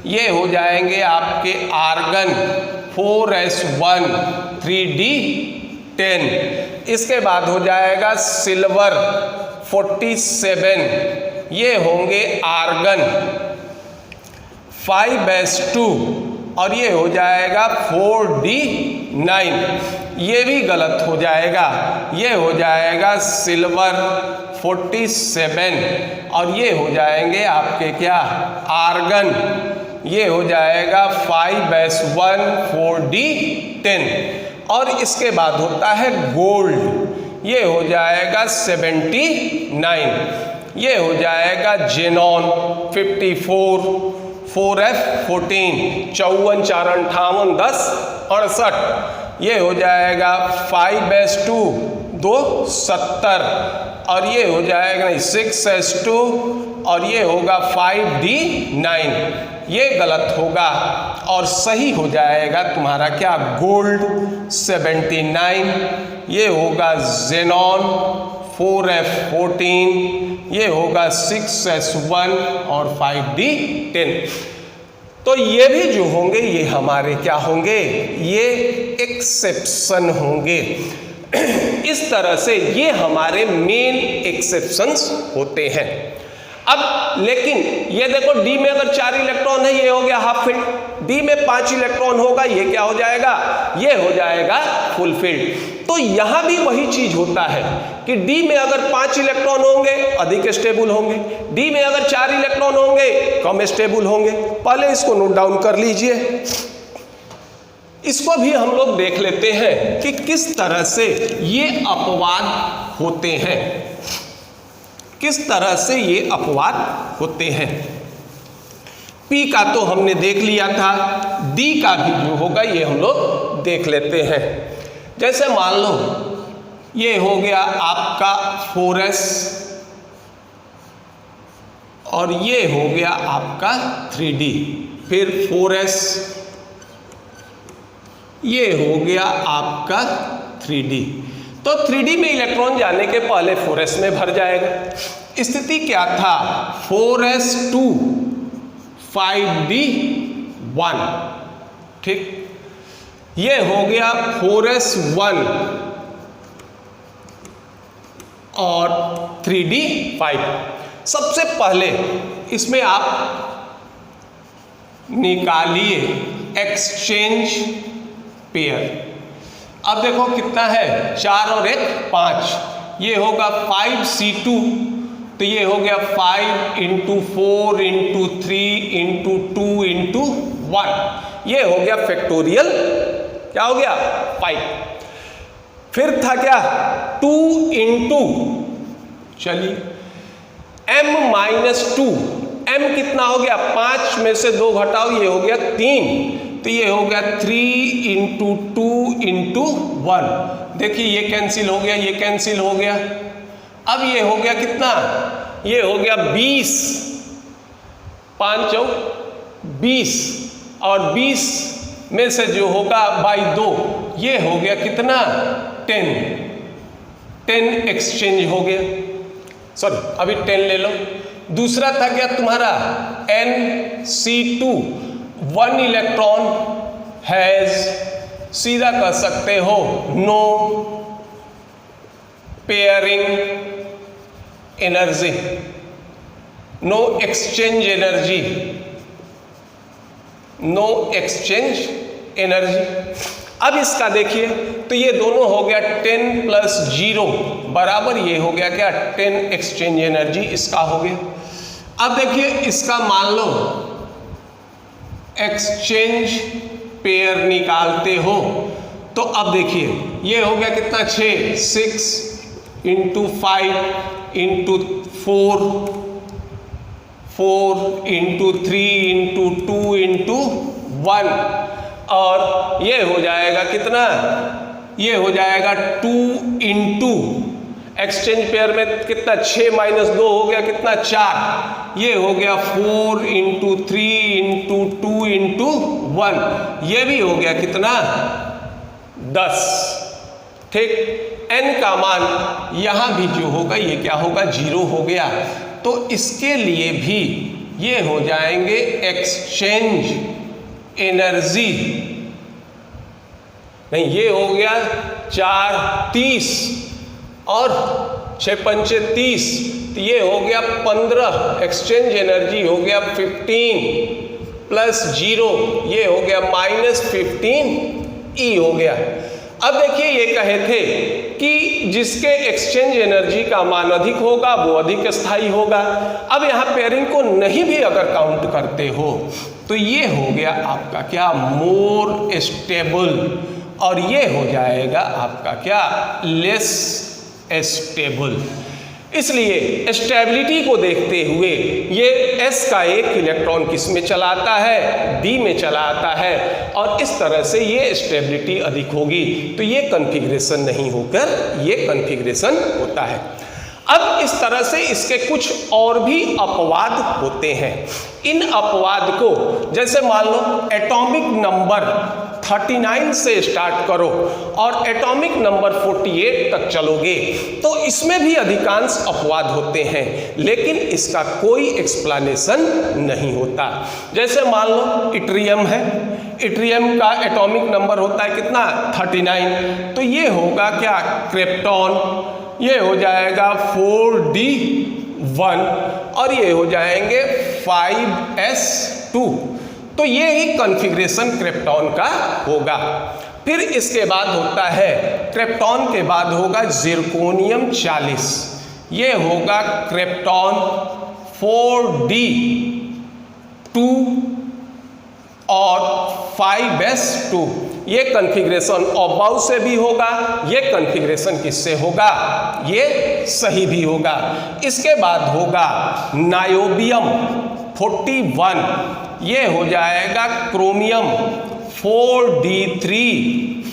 ये हो जाएंगे आपके आर्गन 4s1 3d10। इसके बाद हो जाएगा सिल्वर 47, ये होंगे आर्गन 5s2 और ये हो जाएगा 4d9, ये भी गलत हो जाएगा, ये हो जाएगा सिल्वर 47 और ये हो जाएंगे आपके क्या आर्गन, ये हो जाएगा 5s1 4d10 और इसके बाद होता है गोल्ड, ये हो जाएगा 79, ये हो जाएगा जेनॉन 54 4f14 54 4 58 10 68, ये हो जाएगा 5s2 2 70 और ये हो जाएगा 6s2 और ये होगा 5d9, ये गलत होगा और सही हो जाएगा तुम्हारा क्या गोल्ड 79, ये होगा जेनॉन 4f14, ये होगा 6s1 और 5d10। तो ये भी जो होंगे ये हमारे क्या होंगे, ये एक्सेप्शन होंगे। इस तरह से ये हमारे मेन एक्सेप्शंस होते हैं। अब लेकिन ये देखो डी में अगर 4 इलेक्ट्रॉन है ये हो गया हाफ फिल्ड, डी में 5 इलेक्ट्रॉन होगा ये क्या हो जाएगा, ये हो जाएगा फुल फील्ड। तो यहां भी वही चीज होता है कि डी में अगर 5 इलेक्ट्रॉन होंगे अधिक स्टेबल होंगे, डी में अगर 4 इलेक्ट्रॉन होंगे कम स्टेबल होंगे। पहले इसको नोट डाउन कर लीजिए, इसको भी हम लोग देख लेते हैं कि किस तरह से ये अपवाद होते हैं, किस तरह से ये अपवाद होते हैं। P का तो हमने देख लिया था, D का भी जो होगा ये हम लोग देख लेते हैं। जैसे मान लो ये हो गया आपका 4s और ये हो गया आपका 3d, फिर 4s, ये हो गया आपका 3d। तो 3d में इलेक्ट्रॉन जाने के पहले 4s में भर जाएगा। स्थिति क्या था, 4s2 5d1, ठीक, ये हो गया 4s1 और 3d5। सबसे पहले इसमें आप निकालिए एक्सचेंज पेयर। अब देखो कितना है, 4 और 1 5, ये होगा 5c2, तो ये हो गया 5 × 4 × 3 × 2 × 1, ये हो गया फैक्टोरियल, क्या हो गया 5। फिर था क्या 2 × चलिए m-2, m कितना हो गया, 5 में से 2 घटाओ, ये हो गया 3, तो ये हो गया 3 × 2 × 1। देखिए ये कैंसिल हो गया, ये कैंसिल हो गया। अब ये हो गया कितना, ये हो गया 20, 5 × 20 और 20 में से जो होगा बाई 2, ये हो गया कितना 10 एक्सचेंज हो गया, सॉरी अभी 10 ले लो। दूसरा था क्या तुम्हारा Nc2, 1 इलेक्ट्रॉन हैज, सीधा कर सकते हो no pairing energy, no exchange energy, no exchange energy. अब इसका देखिए तो ये दोनों हो गया 10 + 0 बराबर, ये हो गया क्या 10 एक्सचेंज एनर्जी इसका हो गया। अब देखिए इसका मान लो एक्सचेंज पेयर निकालते हो, तो अब देखिए ये हो गया कितना 6, 6 × 5 × 4, 4 × 3 × 2 × 1 और ये हो जाएगा कितना, ये हो जाएगा 2 × एक्सचेंज पेयर में कितना 6 - 2 हो गया कितना 4, ये हो गया 4 × 3 × 2 × 1, ये भी हो गया कितना 10, ठीक। n का मान यहाँ भी जो होगा ये क्या होगा 0 हो गया, तो इसके लिए भी ये हो जाएंगे एक्सचेंज एनर्जी, नहीं ये हो गया 4 30 और 6 × 5 = 30, तो ये हो गया 15, एक्सचेंज एनर्जी हो गया 15, प्लस 0 ये हो गया -15 E हो गया। अब देखिए ये कहे थे कि जिसके एक्सचेंज एनर्जी का मान अधिक होगा वो अधिक स्थायी होगा। अब यहाँ पेयरिंग को नहीं भी अगर काउंट करते हो तो ये हो गया आपका क्या, मोर स्टेबल, और ये हो जाएगा आपका क्या, लेस स्टेबल। इसलिए स्टेबिलिटी को देखते हुए ये s का एक इलेक्ट्रॉन किस में चला आता है, d में चला आता है, और इस तरह से ये स्टेबिलिटी अधिक होगी। तो ये कॉन्फ़िगरेशन नहीं होकर ये कॉन्फ़िगरेशन होता है। अब इस तरह से इसके कुछ और भी अपवाद होते हैं। इन अपवाद को जैसे मान लो एटॉमिक नंबर 39 से स्टार्ट करो और एटॉमिक नंबर 48 तक चलोगे तो इसमें भी अधिकांश अपवाद होते हैं, लेकिन इसका कोई एक्सप्लेनेशन नहीं होता। जैसे मान लो इट्रियम है, इट्रियम का एटॉमिक नंबर होता है कितना, 39, तो ये होगा क्या, क्रिप्टॉन, ये हो जाएगा 4d1 और ये हो जाएंगे 5s2। तो ये ही कॉन्फ़िगरेशन क्रिप्टॉन का होगा। फिर इसके बाद होता है, क्रिप्टॉन के बाद होगा जिरकोनियम 40, ये होगा क्रिप्टॉन 4d2 और 5s2। ये कॉन्फ़िगरेशन अबाउ से भी होगा, ये कॉन्फ़िगरेशन किससे होगा, ये सही भी होगा। इसके बाद होगा नायोबियम 41, ये हो जाएगा क्रोमियम 4d3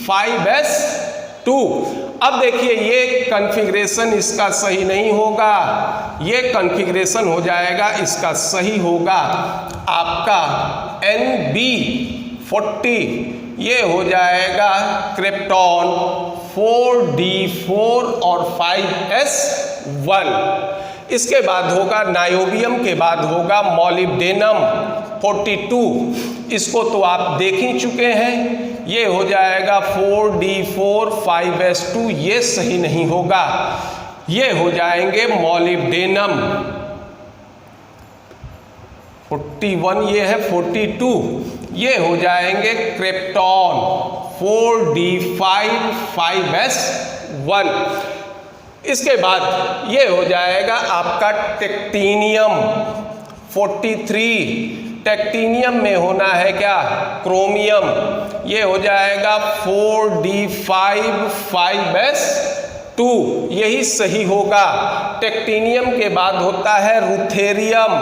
5s2। अब देखिए ये कॉन्फ़िगरेशन इसका सही नहीं होगा, ये कॉन्फ़िगरेशन हो जाएगा, इसका सही होगा आपका Nb40, ये हो जाएगा क्रिप्टॉन 4d4 और 5s1। इसके बाद होगा नायोबियम के बाद होगा मॉलिब्डेनम 42, इसको तो आप देख ही चुके हैं, ये हो जाएगा 4d4 5s2, ये सही नहीं होगा। ये हो जाएंगे मॉलिब्डेनम 41, ये है 42, ये हो जाएंगे क्रिप्टॉन 4d5 5s1। इसके बाद ये हो जाएगा आपका टेक्टिनियम 43, टेक्टिनियम में होना है क्या, क्रोमियम, ये हो जाएगा 4d5 5s2, यही सही होगा। टेक्टिनियम के बाद होता है रुथेरियम,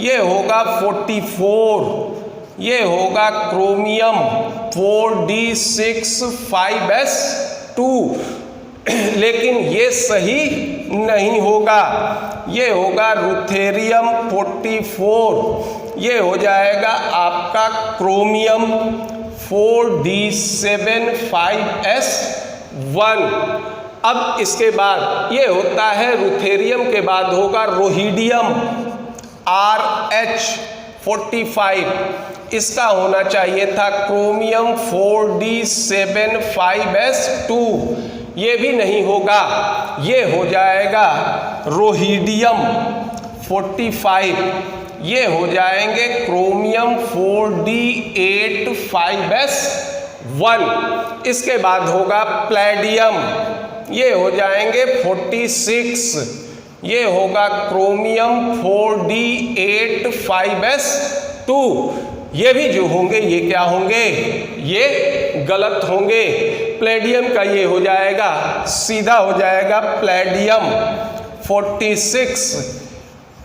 ये होगा 44, ये होगा क्रोमियम 4d6 5s2, लेकिन ये सही नहीं होगा, ये होगा रुथेरियम 44, ये हो जाएगा आपका क्रोमियम 4d7 5s1। अब इसके बाद ये होता है रुथेरियम के बाद होगा रोहिडियम RH45, इसका होना चाहिए था क्रोमियम 4d7 5s2, ये भी नहीं होगा, ये हो जाएगा रोहिडियम 45, ये हो जाएंगे क्रोमियम 4d8 5s1। इसके बाद होगा प्लेडियम, ये हो जाएंगे 46, ये होगा क्रोमियम 4d8 5s2। ये भी जो होंगे ये क्या होंगे, ये गलत होंगे। प्लेडियम का ये हो जाएगा, सीधा हो जाएगा प्लेडियम 46,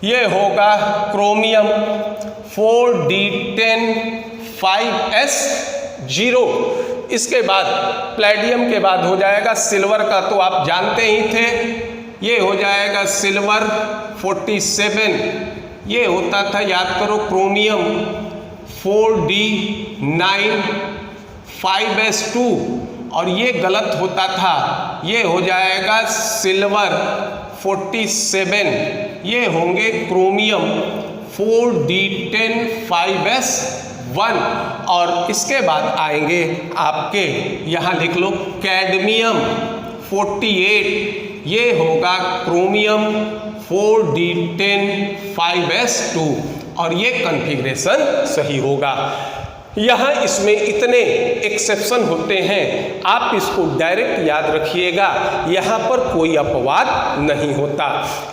ये होगा क्रोमियम 4d10 5s0। इसके बाद प्लेडियम के बाद हो जाएगा सिल्वर का, तो आप जानते ही थे, ये हो जाएगा सिल्वर 47, ये होता था याद करो क्रोमियम 4d9 5s2, और ये गलत होता था, ये हो जाएगा सिल्वर 47, ये होंगे क्रोमियम 4d10 5s1। और इसके बाद आएंगे आपके, यहाँ लिख लो कैडमियम 48, ये होगा क्रोमियम 4d10 5s2। और ये कॉन्फ़िगरेशन सही होगा। यहाँ इसमें इतने एक्सेप्शन होते हैं, आप इसको डायरेक्ट याद रखिएगा, यहाँ पर कोई अपवाद नहीं होता।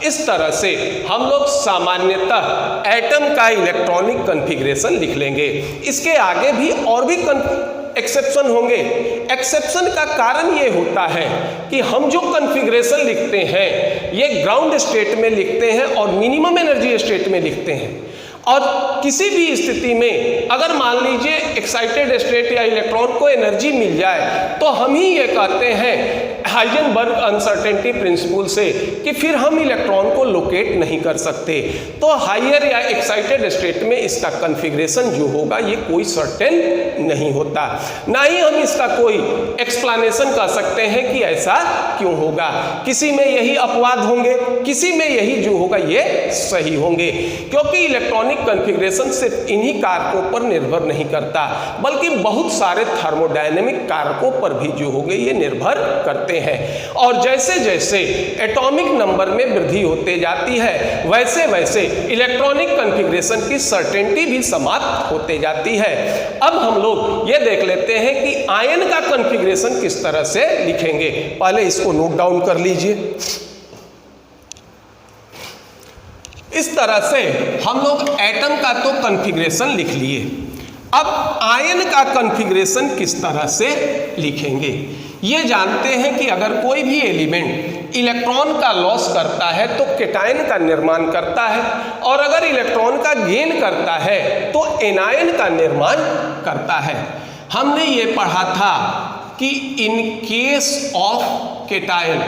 इस तरह से हम लोग सामान्यतः एटम का इलेक्ट्रॉनिक कॉन्फ़िगरेशन लिख लेंगे। इसके आगे भी और भी एक्सेप्शन होंगे। एक्सेप्शन का कारण ये होता है कि हम जो कॉन्फ़िगरेशन लिखते हैं ये ग्राउंड स्टेट में लिखते हैं और मिनिमम एनर्जी स्टेट में लिखते हैं, और किसी भी स्थिति में अगर मान लीजिए एक्साइटेड स्टेट या इलेक्ट्रॉन को एनर्जी मिल जाए तो हम ही ये कहते हैं हाइजेनबर्ग अनसर्टेनिटी प्रिंसिपल से कि फिर हम इलेक्ट्रॉन को लोकेट नहीं कर सकते। तो हायर या एक्साइटेड स्टेट में इसका कॉन्फ़िगरेशन जो होगा ये कोई सर्टेन नहीं होता, ना ही हम इसका कोई एक्सप्लेनेशन कर सकते हैं कि ऐसा क्यों होगा। किसी में यही अपवाद होंगे, किसी में यही जो होगा ये सही होंगे, क्योंकि इलेक्ट्रॉनिक कॉन्फ़िगरेशन सिर्फ इन्हीं कारकों पर निर्भर नहीं करता बल्कि बहुत सारे थर्मोडायनेमिक कारकों पर भी जो होंगे ये निर्भर करते हैं। और जैसे जैसे एटॉमिक नंबर में वृद्धि होते जाती है वैसे वैसे इलेक्ट्रॉनिक कॉन्फ़िगरेशन की सर्टेनिटी भी समाप्त होते जाती है। अब हम लोग ये देख लेते हैं कि आयन का कॉन्फ़िगरेशन किस तरह से लिखेंगे। पहले इसको नोट डाउन कर लीजिए। इस तरह से हम लोग एटम का तो कॉन्फ़िगरेशन लिख लिए, अब आयन का कॉन्फ़िगरेशन किस तरह से लिखेंगे। ये जानते हैं कि अगर कोई भी एलिमेंट इलेक्ट्रॉन का लॉस करता है तो केटायन का निर्माण करता है, और अगर इलेक्ट्रॉन का गेन करता है तो एनायन का निर्माण करता है। हमने ये पढ़ा था कि इन केस ऑफ केटायन,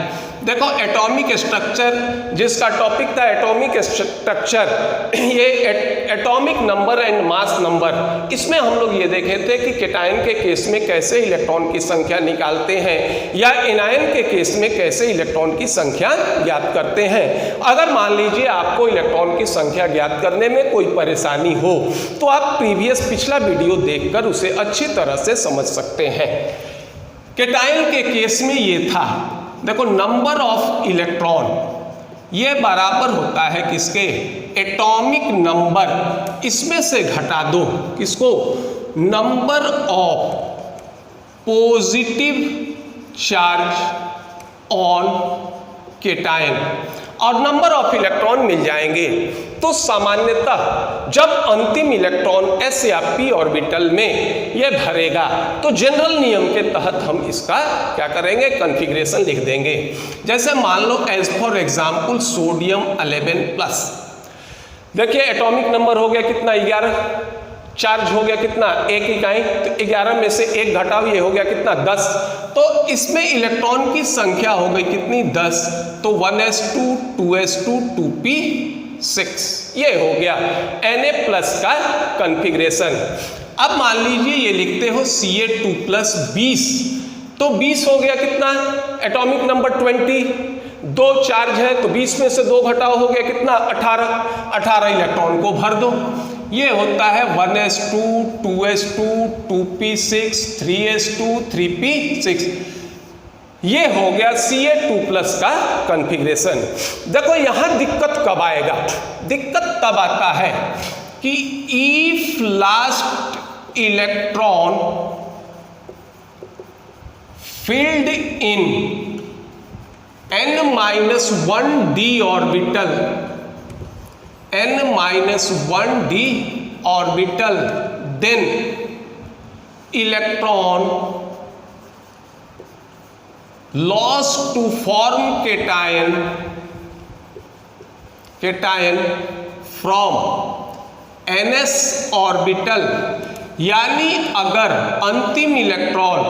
देखो एटॉमिक स्ट्रक्चर जिसका टॉपिक था एटॉमिक स्ट्रक्चर, ये atomic number and mass number, इसमें हम लोग ये देखे थे कि केटायन के केस में कैसे इलेक्ट्रॉन की संख्या निकालते हैं या एनायन के केस में कैसे इलेक्ट्रॉन की संख्या ज्ञात करते हैं। अगर मान लीजिए आपको इलेक्ट्रॉन की संख्या ज्ञात करने में कोई परेशानी हो तो आप पिछला वीडियो देखकर उसे अच्छी तरह से समझ सकते हैं। केटायन के केस में ये था, देखो नंबर ऑफ इलेक्ट्रॉन ये बराबर होता है किसके, एटॉमिक नंबर, इसमें से घटा दो किसको, number of positive charge on cation, और नंबर ऑफ इलेक्ट्रॉन मिल जाएंगे। तो सामान्यतः जब अंतिम इलेक्ट्रॉन s या p ऑर्बिटल में यह भरेगा तो जनरल नियम के तहत हम इसका क्या करेंगे, कॉन्फ़िगरेशन लिख देंगे। जैसे मान लो एज फॉर एग्जांपल सोडियम 11+, देखिए एटॉमिक नंबर हो गया कितना 11, चार्ज हो गया कितना 1 इकाई, तो 11 में से 1 घटाओ ये हो गया कितना 10, तो इसमें इलेक्ट्रॉन की संख्या हो गई कितनी 10, तो 1s2 2s2 2p6, ये हो गया Na+ का कॉन्फ़िगरेशन। अब मान लीजिए ये लिखते हो Ca2+20, तो 20 हो गया कितना, एटॉमिक नंबर 20, 2 चार्ज है तो 20 में से 2 घटाओ हो गया कितना 18 इलेक्ट्रॉन को भर दो। ये होता है 1s2 2s2 2p6 3s2 3p6, ये हो गया Ca2+ का कॉन्फ़िगरेशन। देखो यहां दिक्कत कब आएगा, दिक्कत तब आता है कि if last electron filled in n-1d orbital, n-1d orbital, then electron lost to form cation from ns orbital, यानी अगर अंतिम इलेक्ट्रॉन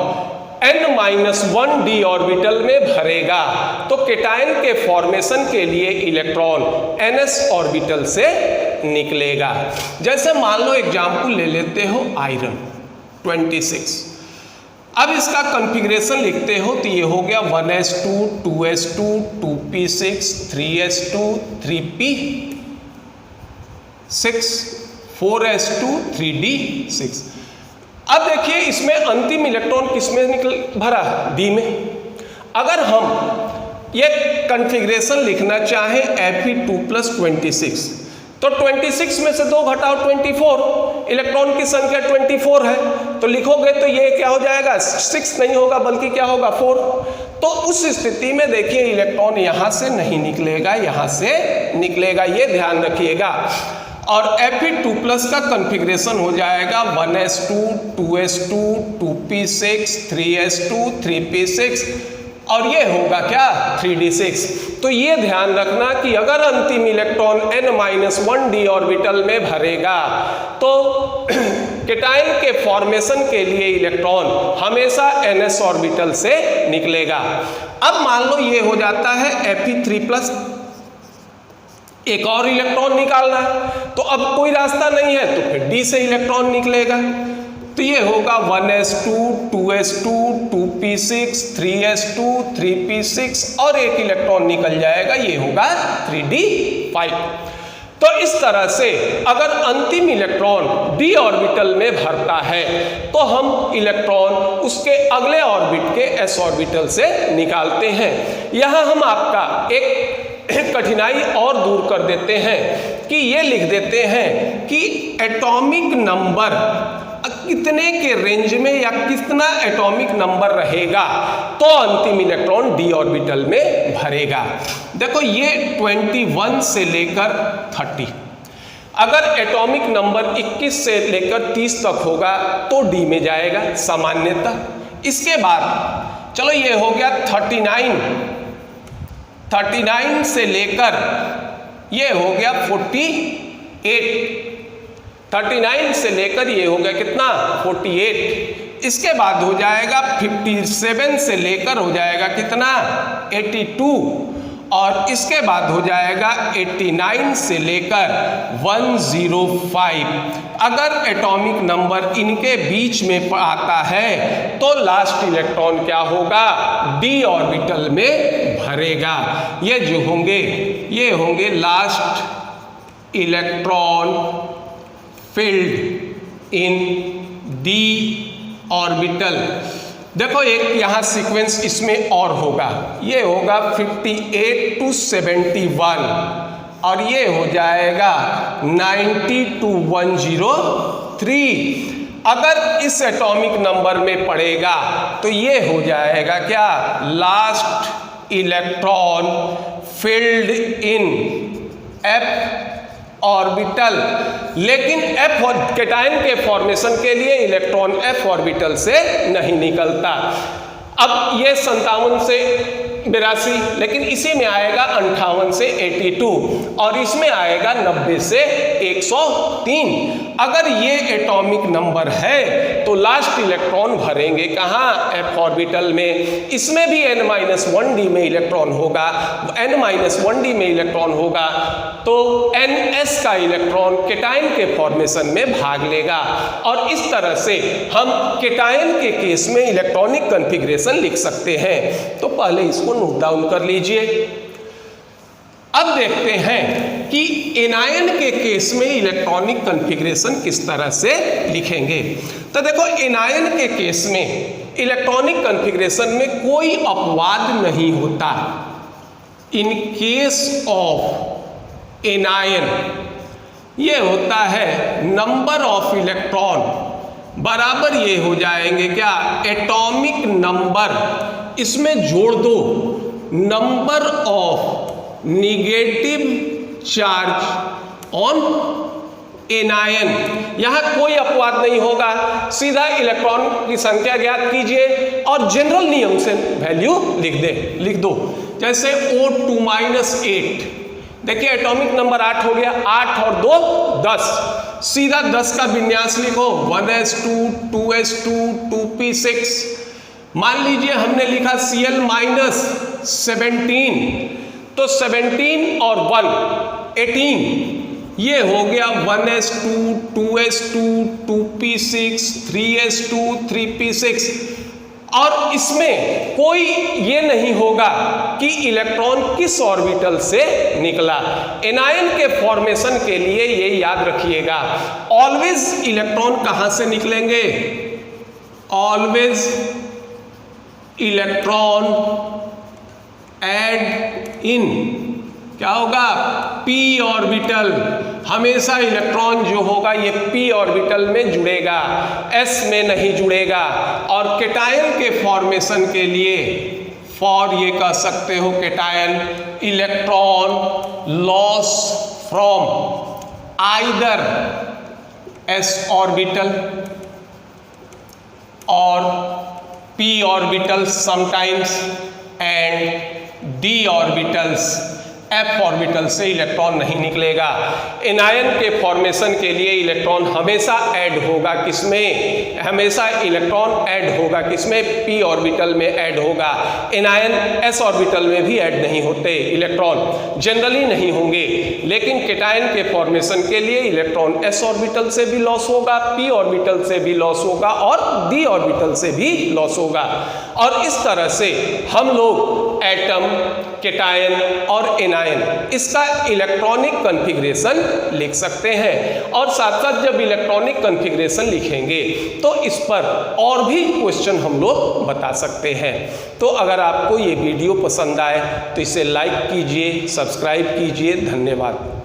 n-1d ऑर्बिटल में भरेगा तो केटायन के फॉर्मेशन के लिए इलेक्ट्रॉन ns ऑर्बिटल से निकलेगा। जैसे मान लो एग्जाम्पल ले लेते हो आयरन 26, अब इसका कॉन्फ़िगरेशन लिखते हो तो ये हो गया 1s2 2s2 2p6 3s2 3p6 4s2 3d6। अब देखिए इसमें अंतिम इलेक्ट्रॉन किसमें भरा, डी में। अगर हम ये कॉन्फ़िगरेशन लिखना चाहें Fe2+26 तो 26 में से 2 घटाओ 24, इलेक्ट्रॉन की संख्या 24 है, तो लिखोगे तो ये क्या हो जाएगा, 6 नहीं होगा बल्कि क्या होगा 4। तो उस स्थिति में देखिए इलेक्ट्रॉन यहां से नहीं निकलेगा, यहां से निकलेगा, ये ध्यान रखिएगा। और Fe2+ का कॉन्फ़िगरेशन हो जाएगा 1s2 2s2 2p6 3s2 3p6 और ये होगा क्या 3d6। तो ये ध्यान रखना कि अगर अंतिम इलेक्ट्रॉन n-1d ऑर्बिटल में भरेगा तो केटायन के फॉर्मेशन के लिए इलेक्ट्रॉन हमेशा ns ऑर्बिटल से निकलेगा। अब मान लो ये हो जाता है Fe3+, एक और इलेक्ट्रॉन निकालना है, तो अब कोई रास्ता नहीं है तो फिर D से इलेक्ट्रॉन निकलेगा। तो ये होगा 1s2 2s2 2p6 3s2 3p6 और एक इलेक्ट्रॉन निकल जाएगा, ये होगा 3d5। तो इस तरह से अगर अंतिम इलेक्ट्रॉन d ऑर्बिटल में भरता है तो हम इलेक्ट्रॉन उसके अगले ऑर्बिट के s ऑर्बिटल से निकालते हैं। यहाँ हम आपका एक कठिनाई और दूर कर देते हैं कि ये लिख देते हैं कि एटॉमिक नंबर कितने के रेंज में या कितना एटॉमिक नंबर रहेगा तो अंतिम इलेक्ट्रॉन d ऑर्बिटल में भरेगा। देखो ये 21 से लेकर 30, अगर एटॉमिक नंबर 21 से लेकर 30 तक होगा तो d में जाएगा सामान्यतः। इसके बाद चलो ये हो गया 39 से लेकर ये हो गया 48, 39 से लेकर ये हो गया कितना 48। इसके बाद हो जाएगा 57 से लेकर हो जाएगा कितना 82 और इसके बाद हो जाएगा 89 से लेकर 105। अगर एटॉमिक नंबर इनके बीच में आता है तो लास्ट इलेक्ट्रॉन क्या होगा d ऑर्बिटल में भरेगा। ये जो होंगे ये होंगे last electron filled in d orbital. देखो एक यहाँ सीक्वेंस इसमें और होगा, ये होगा 58 to 71 और ये हो जाएगा 90 to 103। अगर इस एटॉमिक नंबर में पड़ेगा तो ये हो जाएगा क्या last electron filled in f orbital. लेकिन f केटायन के फॉर्मेशन के लिए इलेक्ट्रॉन f ऑर्बिटल से नहीं निकलता। अब ये 57 से 82, लेकिन इसी में आएगा 58 से 82 और इसमें आएगा 90 से 103। अगर ये एटॉमिक नंबर है तो लास्ट इलेक्ट्रॉन भरेंगे कहाँ f ऑर्बिटल में। इसमें भी n-1d में इलेक्ट्रॉन होगा, n-1d में इलेक्ट्रॉन होगा तो ns का इलेक्ट्रॉन केटायन के फॉर्मेशन में भाग लेगा। और इस तरह से हम केटायन के केस में इलेक्ट्रॉनिक कॉन्फ़िगरेशन लिख सकते हैं। तो पहले इसको नोट डाउन कर लीजिए। अब देखते हैं कि एनायन के केस में इलेक्ट्रॉनिक कॉन्फ़िगरेशन किस तरह से लिखेंगे। तो देखो एनायन के केस में इलेक्ट्रॉनिक कॉन्फ़िगरेशन में कोई अपवाद नहीं होता। इन केस ऑफ एनायन ये होता है नंबर ऑफ इलेक्ट्रॉन बराबर ये हो जाएंगे क्या एटॉमिक नंबर, इसमें जोड़ दो number of negative charge on anion. यहां कोई अपवाद नहीं होगा, सीधा इलेक्ट्रॉन की संख्या ज्ञात कीजिए और जनरल नियम से वैल्यू लिख दो। जैसे O2-8, देखिए एटॉमिक नंबर 8 हो गया, 8 और 2 10, सीधा 10 का विन्यास लिखो 1s2 2s2 2p6। मान लीजिए हमने लिखा Cl-17 तो 17 और 1 18, ये हो गया 1s2 2s2 2p6 3s2 3p6। और इसमें कोई ये नहीं होगा कि इलेक्ट्रॉन किस ऑर्बिटल से निकला। एनायन के फॉर्मेशन के लिए ये याद रखिएगा, ऑलवेज इलेक्ट्रॉन कहां से निकलेंगे, ऑलवेज इलेक्ट्रॉन एड इन क्या होगा p ऑर्बिटल। हमेशा इलेक्ट्रॉन जो होगा ये p ऑर्बिटल में जुड़ेगा, s में नहीं जुड़ेगा। और केटायन के फॉर्मेशन के लिए फॉर ये कह सकते हो cation electron loss from either s orbital और p orbitals sometimes and d orbitals f orbital से इलेक्ट्रॉन नहीं निकलेगा। एनायन के फॉर्मेशन के लिए इलेक्ट्रॉन हमेशा ऐड होगा किसमें, हमेशा इलेक्ट्रॉन ऐड होगा किसमें, p ऑर्बिटल में ऐड होगा। एनायन s ऑर्बिटल में भी ऐड नहीं होते, इलेक्ट्रॉन जनरली नहीं होंगे। लेकिन केटायन के फॉर्मेशन के लिए इलेक्ट्रॉन s ऑर्बिटल से भी लॉस होगा, p ऑर्बिटल से भी लॉस होगा और d ऑर्बिटल से भी लॉस होगा। और इस तरह से हम लोग एटम, केटायन और एनायन इसका इलेक्ट्रॉनिक कॉन्फ़िगरेशन लिख सकते हैं। और साथ साथ जब इलेक्ट्रॉनिक कॉन्फ़िगरेशन लिखेंगे तो इस पर और भी क्वेश्चन हम लोग बता सकते हैं। तो अगर आपको ये वीडियो पसंद आए तो इसे लाइक कीजिए, सब्सक्राइब कीजिए। धन्यवाद।